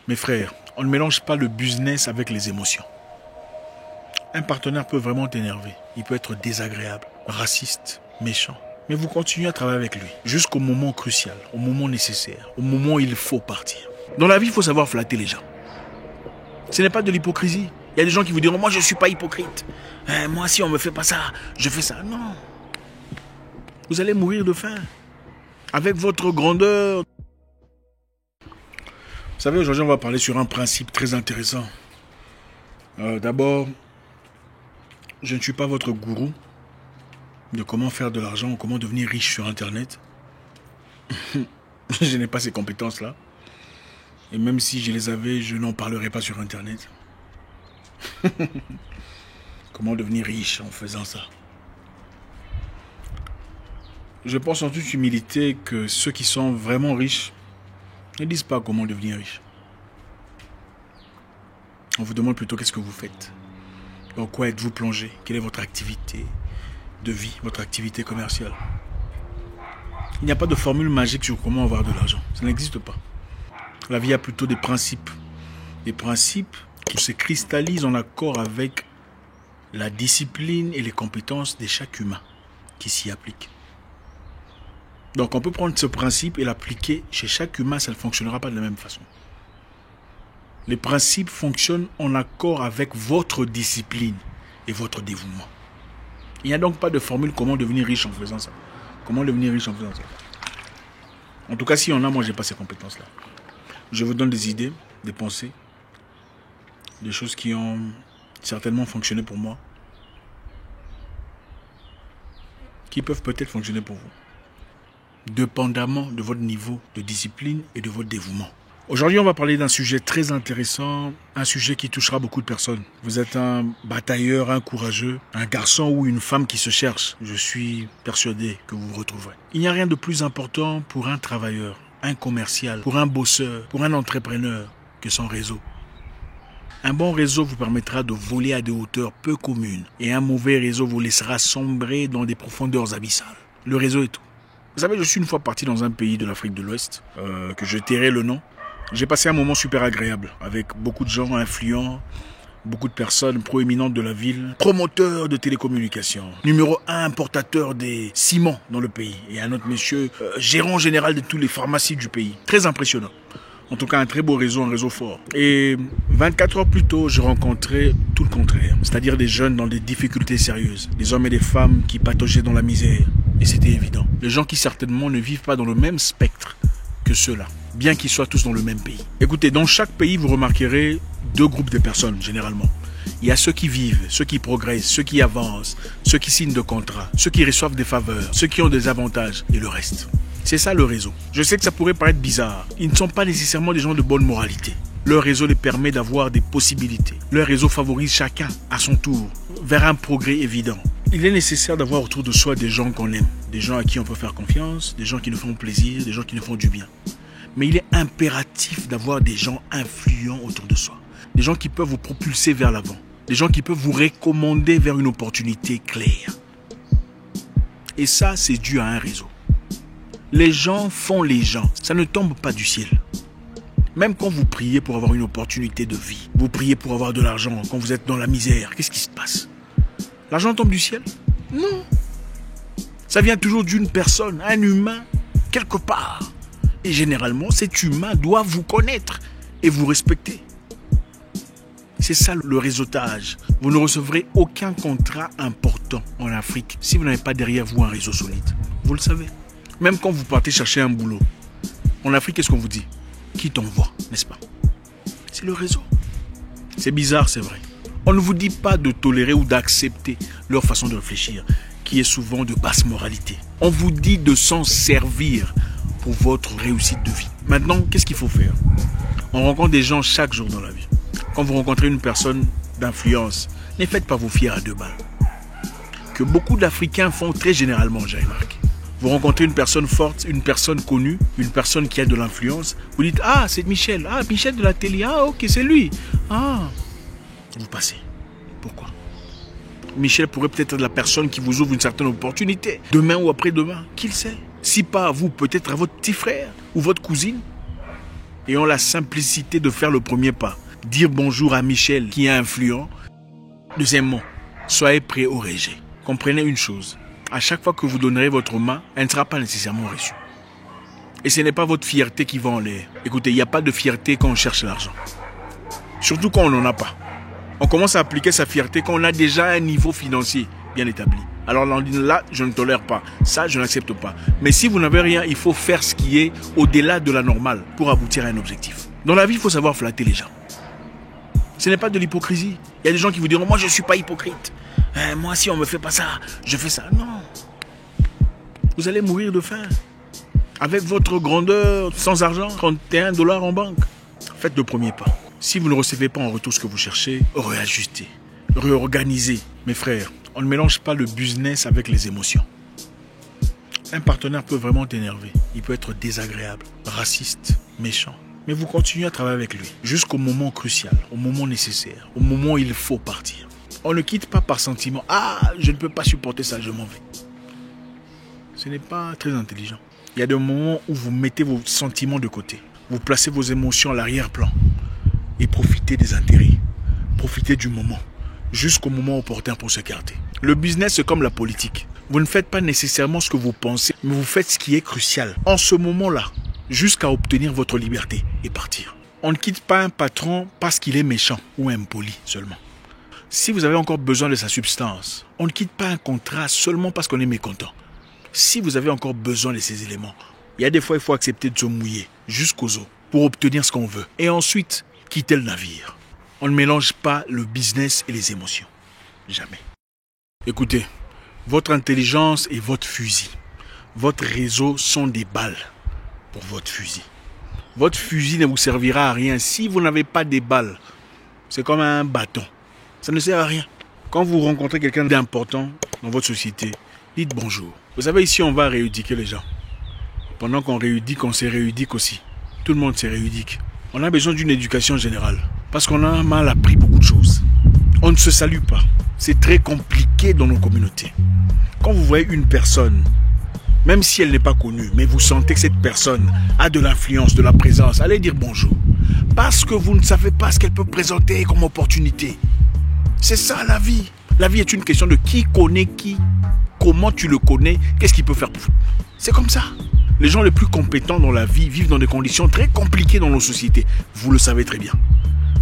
Mes frères, on ne mélange pas le business avec les émotions. Un partenaire peut vraiment t'énerver. Il peut être désagréable, raciste, méchant. Mais vous continuez à travailler avec lui jusqu'au moment crucial, au moment nécessaire, au moment où il faut partir. Dans la vie, il faut savoir flatter les gens. Ce n'est pas de l'hypocrisie. Il y a des gens qui vous diront, moi je ne suis pas hypocrite. Moi si on ne me fait pas ça, je fais ça. Non. Vous allez mourir de faim. Avec votre grandeur. Vous savez, aujourd'hui on va parler sur un principe très intéressant. D'abord, je ne suis pas votre gourou de comment faire de l'argent ou comment devenir riche sur Internet. Je n'ai pas ces compétences-là. Et même si je les avais, je n'en parlerai pas sur Internet. Comment devenir riche en faisant ça? Je pense en toute humilité que ceux qui sont vraiment riches ne disent pas comment devenir riche. On vous demande plutôt qu'est-ce que vous faites. Dans quoi êtes-vous plongé? Quelle est votre activité de vie, votre activité commerciale? Il n'y a pas de formule magique sur comment avoir de l'argent. Ça n'existe pas. La vie a plutôt des principes. Des principes qui se cristallisent en accord avec la discipline et les compétences de chaque humain qui s'y applique. Donc on peut prendre ce principe et l'appliquer chez chaque humain, ça ne fonctionnera pas de la même façon. Les principes fonctionnent en accord avec votre discipline et votre dévouement. Il n'y a donc pas de formule comment devenir riche en faisant ça. Comment devenir riche en faisant ça. En tout cas, si on a, moi, je n'ai pas ces compétences-là. Je vous donne des idées, des pensées, des choses qui ont certainement fonctionné pour moi, qui peuvent peut-être fonctionner pour vous, dépendamment de votre niveau de discipline et de votre dévouement. Aujourd'hui, on va parler d'un sujet très intéressant, un sujet qui touchera beaucoup de personnes. Vous êtes un batailleur, un courageux, un garçon ou une femme qui se cherche. Je suis persuadé que vous vous retrouverez. Il n'y a rien de plus important pour un travailleur, un commercial, pour un bosseur, pour un entrepreneur que son réseau. Un bon réseau vous permettra de voler à des hauteurs peu communes et un mauvais réseau vous laissera sombrer dans des profondeurs abyssales. Le réseau est tout. Vous savez, je suis une fois parti dans un pays de l'Afrique de l'Ouest, que je tairai le nom. J'ai passé un moment super agréable avec beaucoup de gens influents, beaucoup de personnes proéminentes de la ville, promoteurs de télécommunications, numéro 1 importateur des ciments dans le pays et un autre monsieur gérant général de toutes les pharmacies du pays. Très impressionnant. En tout cas, un très beau réseau, un réseau fort. Et 24 heures plus tôt, je rencontrais tout le contraire. C'est-à-dire des jeunes dans des difficultés sérieuses. Des hommes et des femmes qui pataugeaient dans la misère. Et c'était évident. Des gens qui certainement ne vivent pas dans le même spectre que ceux-là. Bien qu'ils soient tous dans le même pays. Écoutez, dans chaque pays, vous remarquerez deux groupes de personnes, généralement. Il y a ceux qui vivent, ceux qui progressent, ceux qui avancent, ceux qui signent de contrats, ceux qui reçoivent des faveurs, ceux qui ont des avantages et le reste. C'est ça le réseau. Je sais que ça pourrait paraître bizarre. Ils ne sont pas nécessairement des gens de bonne moralité. Leur réseau les permet d'avoir des possibilités. Leur réseau favorise chacun, à son tour, vers un progrès évident. Il est nécessaire d'avoir autour de soi des gens qu'on aime, des gens à qui on peut faire confiance, des gens qui nous font plaisir, des gens qui nous font du bien. Mais il est impératif d'avoir des gens influents autour de soi. Des gens qui peuvent vous propulser vers l'avant. Des gens qui peuvent vous recommander vers une opportunité claire. Et ça, c'est dû à un réseau. Les gens font les gens. Ça ne tombe pas du ciel. Même quand vous priez pour avoir une opportunité de vie, vous priez pour avoir de l'argent, quand vous êtes dans la misère, qu'est-ce qui se passe? L'argent tombe du ciel? Non. Ça vient toujours d'une personne, un humain, quelque part. Et généralement, cet humain doit vous connaître et vous respecter. C'est ça le réseautage. Vous ne recevrez aucun contrat important en Afrique si vous n'avez pas derrière vous un réseau solide. Vous le savez. Même quand vous partez chercher un boulot, en Afrique, qu'est-ce qu'on vous dit? Qui t'envoie, n'est-ce pas? C'est le réseau. C'est bizarre, c'est vrai. On ne vous dit pas de tolérer ou d'accepter leur façon de réfléchir, qui est souvent de basse moralité. On vous dit de s'en servir pour votre réussite de vie. Maintenant, qu'est-ce qu'il faut faire? On rencontre des gens chaque jour dans la vie. Quand vous rencontrez une personne d'influence, ne faites pas vos fiers à deux balles. Que beaucoup d'Africains font très généralement, j'ai remarqué. Vous rencontrez une personne forte, une personne connue, une personne qui a de l'influence. Vous dites, ah, c'est Michel. Ah, Michel de la télé. Ah, ok, c'est lui. Ah. Vous passez. Pourquoi? Michel pourrait peut-être être la personne qui vous ouvre une certaine opportunité. Demain ou après-demain. Qui le sait? Si pas à vous, peut-être à votre petit frère ou votre cousine. et ont la simplicité de faire le premier pas. Dire bonjour à Michel qui est influent. Deuxièmement, soyez prêts au rejet. Comprenez une chose. À chaque fois que vous donnerez votre main, elle ne sera pas nécessairement reçue. Et ce n'est pas votre fierté qui va en l'air. Écoutez, il n'y a pas de fierté quand on cherche l'argent. Surtout quand on n'en a pas. On commence à appliquer sa fierté quand on a déjà un niveau financier bien établi. Alors là, je ne tolère pas. Ça, je n'accepte pas. Mais si vous n'avez rien, il faut faire ce qui est au-delà de la normale pour aboutir à un objectif. Dans la vie, il faut savoir flatter les gens. Ce n'est pas de l'hypocrisie. Il y a des gens qui vous diront, moi je ne suis pas hypocrite. Moi si on ne me fait pas ça, je fais ça. Non. Vous allez mourir de faim. Avec votre grandeur, sans argent, 31 $ en banque. Faites le premier pas. Si vous ne recevez pas en retour ce que vous cherchez, réajustez, réorganisez. Mes frères, on ne mélange pas le business avec les émotions. Un partenaire peut vraiment t'énerver. Il peut être désagréable, raciste, méchant. Mais vous continuez à travailler avec lui jusqu'au moment crucial, au moment nécessaire, au moment où il faut partir. On ne quitte pas par sentiment. Ah, je ne peux pas supporter ça, je m'en vais. Ce n'est pas très intelligent. Il y a des moments où vous mettez vos sentiments de côté. Vous placez vos émotions à l'arrière-plan. Et profitez des intérêts. Profitez du moment. Jusqu'au moment opportun pour s'écarter. Le business, c'est comme la politique. Vous ne faites pas nécessairement ce que vous pensez, mais vous faites ce qui est crucial. En ce moment-là, jusqu'à obtenir votre liberté et partir. On ne quitte pas un patron parce qu'il est méchant ou impoli seulement. Si vous avez encore besoin de sa substance, on ne quitte pas un contrat seulement parce qu'on est mécontent. Si vous avez encore besoin de ces éléments, il y a des fois il faut accepter de se mouiller jusqu'aux os pour obtenir ce qu'on veut. Et ensuite, quitter le navire. On ne mélange pas le business et les émotions. Jamais. Écoutez, votre intelligence est votre fusil. Votre réseau sont des balles pour votre fusil. Votre fusil ne vous servira à rien si vous n'avez pas des balles. C'est comme un bâton. Ça ne sert à rien. Quand vous rencontrez quelqu'un d'important dans votre société, dites bonjour. Vous savez, ici, on va rééduquer les gens. Pendant qu'on rééduque, on se rééduque aussi. Tout le monde se rééduque. On a besoin d'une éducation générale. Parce qu'on a mal appris beaucoup de choses. On ne se salue pas. C'est très compliqué dans nos communautés. Quand vous voyez une personne, même si elle n'est pas connue, mais vous sentez que cette personne a de l'influence, de la présence, allez dire bonjour. Parce que vous ne savez pas ce qu'elle peut présenter comme opportunité. C'est ça la vie. La vie est une question de qui connaît qui, comment tu le connais, qu'est-ce qu'il peut faire pour vous. C'est comme ça. Les gens les plus compétents dans la vie vivent dans des conditions très compliquées dans nos sociétés. Vous le savez très bien.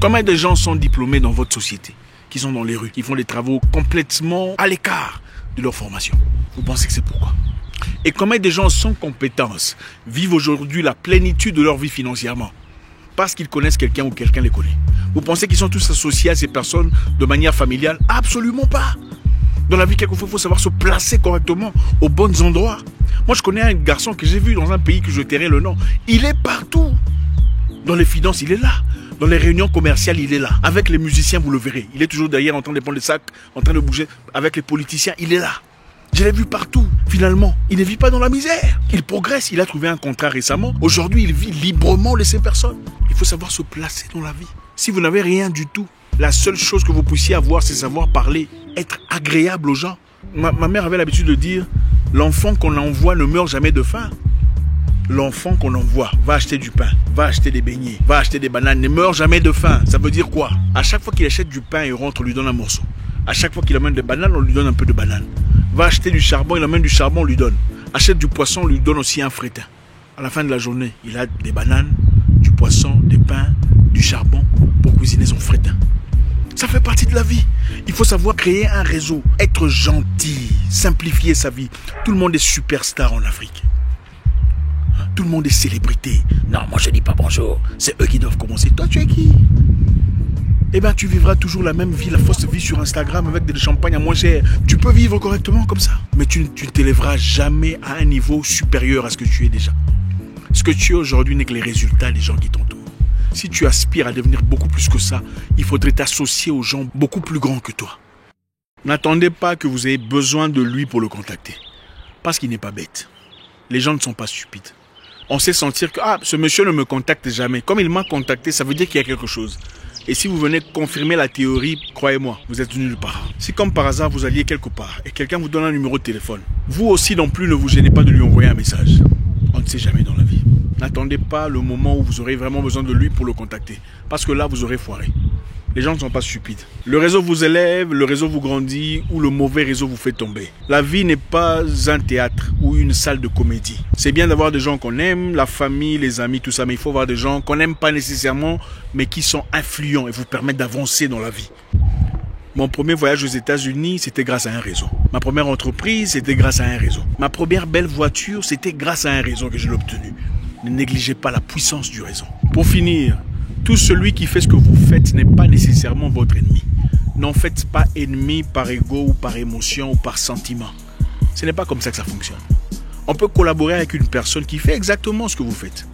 Combien de gens sont diplômés dans votre société, qui sont dans les rues, qui font des travaux complètement à l'écart de leur formation? Vous pensez que c'est pourquoi? Et combien de gens sans compétences vivent aujourd'hui la plénitude de leur vie financièrement? Parce qu'ils connaissent quelqu'un ou quelqu'un les connaît. Vous pensez qu'ils sont tous associés à ces personnes de manière familiale? Absolument pas. Dans la vie, quelquefois, il faut savoir se placer correctement aux bons endroits. Moi, je connais un garçon que j'ai vu dans un pays que je tairai le nom. Il est partout. Dans les finances, il est là. Dans les réunions commerciales, il est là. Avec les musiciens, vous le verrez. Il est toujours derrière en train de prendre les sacs, en train de bouger. Avec les politiciens, il est là. Je l'ai vu partout. Finalement, il ne vit pas dans la misère. Il progresse. Il a trouvé un contrat récemment. Aujourd'hui, il vit librement de ces personnes. Il faut savoir se placer dans la vie. Si vous n'avez rien du tout, la seule chose que vous puissiez avoir, c'est savoir parler, être agréable aux gens. Ma mère avait l'habitude de dire, l'enfant qu'on envoie ne meurt jamais de faim. L'enfant qu'on envoie va acheter du pain, va acheter des beignets, va acheter des bananes, ne meurt jamais de faim. Ça veut dire quoi? À chaque fois qu'il achète du pain et rentre, on lui donne un morceau. À chaque fois qu'il amène des bananes, on lui donne un peu de banane. Va acheter du charbon, il amène du charbon, on lui donne. Achète du poisson, on lui donne aussi un frétin. À la fin de la journée, il a des bananes, du poisson, des pains, du charbon pour cuisiner son frétin. Ça fait partie de la vie. Il faut savoir créer un réseau, être gentil, simplifier sa vie. Tout le monde est superstar en Afrique. Tout le monde est célébrité. Non, moi je dis pas bonjour. C'est eux qui doivent commencer. Toi, tu es qui? Eh bien, tu vivras toujours la même vie, la fausse vie sur Instagram avec des champagnes à moins cher. Tu peux vivre correctement comme ça. Mais tu ne t'élèveras jamais à un niveau supérieur à ce que tu es déjà. Ce que tu es aujourd'hui n'est que les résultats des gens qui t'entourent. Si tu aspires à devenir beaucoup plus que ça, il faudrait t'associer aux gens beaucoup plus grands que toi. N'attendez pas que vous ayez besoin de lui pour le contacter. Parce qu'il n'est pas bête. Les gens ne sont pas stupides. On sait sentir que ce monsieur ne me contacte jamais. Comme il m'a contacté, ça veut dire qu'il y a quelque chose. Et si vous venez confirmer la théorie, croyez-moi, vous êtes nulle part. Si comme par hasard vous alliez quelque part et quelqu'un vous donne un numéro de téléphone, vous aussi non plus ne vous gênez pas de lui envoyer un message. On ne sait jamais dans la vie. N'attendez pas le moment où vous aurez vraiment besoin de lui pour le contacter. Parce que là, vous aurez foiré. Les gens ne sont pas stupides. Le réseau vous élève, le réseau vous grandit ou le mauvais réseau vous fait tomber. La vie n'est pas un théâtre ou une salle de comédie. C'est bien d'avoir des gens qu'on aime, la famille, les amis, tout ça, mais il faut avoir des gens qu'on n'aime pas nécessairement, mais qui sont influents et vous permettent d'avancer dans la vie. Mon premier voyage aux États-Unis, c'était grâce à un réseau. Ma première entreprise, c'était grâce à un réseau. Ma première belle voiture, c'était grâce à un réseau que je l'ai obtenu. Ne négligez pas la puissance du réseau. Pour finir, tout celui qui fait ce que vous faites n'est pas nécessairement votre ennemi. N'en faites pas ennemi par ego ou par émotion ou par sentiment. Ce n'est pas comme ça que ça fonctionne. On peut collaborer avec une personne qui fait exactement ce que vous faites.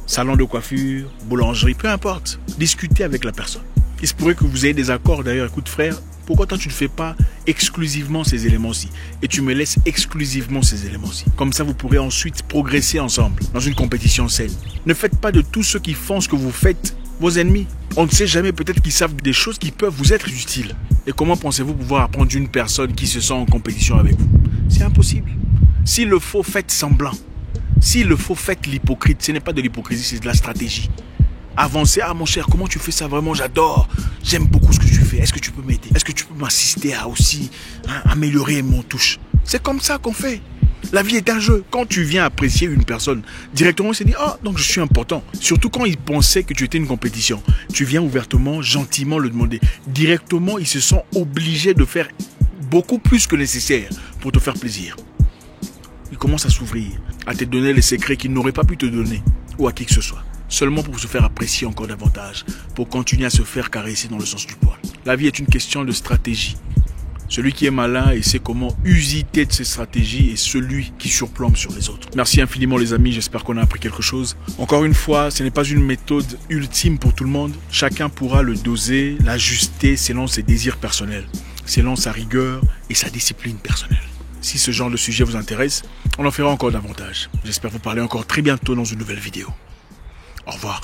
Salon de coiffure, boulangerie, peu importe. Discutez avec la personne. Il se pourrait que vous ayez des accords d'ailleurs. Écoute frère, pourquoi toi tu ne fais pas exclusivement ces éléments-ci et tu me laisses exclusivement ces éléments-ci. Comme ça vous pourrez ensuite progresser ensemble dans une compétition saine. Ne faites pas de tous ceux qui font ce que vous faites vos ennemis. On ne sait jamais, peut-être qu'ils savent des choses qui peuvent vous être utiles. Et comment pensez-vous pouvoir apprendre d'une personne qui se sent en compétition avec vous? C'est impossible. S'il le faut, faites semblant. S'il le faut, faites l'hypocrite. Ce n'est pas de l'hypocrisie, c'est de la stratégie. Avancez. Ah mon cher, comment tu fais ça vraiment? J'adore. J'aime beaucoup ce que tu fais. Est-ce que tu peux m'aider? Est-ce que tu peux m'assister à aussi améliorer mon touche? C'est comme ça qu'on fait. La vie est un jeu. Quand tu viens apprécier une personne, directement, il se dit, ah, donc je suis important. Surtout quand il pensait que tu étais une compétition. Tu viens ouvertement, gentiment le demander. Directement, ils se sont obligés de faire beaucoup plus que nécessaire pour te faire plaisir. Il commence à s'ouvrir, à te donner les secrets qu'il n'aurait pas pu te donner, ou à qui que ce soit. Seulement pour se faire apprécier encore davantage, pour continuer à se faire caresser dans le sens du poil. La vie est une question de stratégie. Celui qui est malin et sait comment usiter de ses stratégies est celui qui surplombe sur les autres. Merci infiniment les amis, j'espère qu'on a appris quelque chose. Encore une fois, ce n'est pas une méthode ultime pour tout le monde. Chacun pourra le doser, l'ajuster selon ses désirs personnels, selon sa rigueur et sa discipline personnelle. Si ce genre de sujet vous intéresse, on en fera encore davantage. J'espère vous parler encore très bientôt dans une nouvelle vidéo. Au revoir.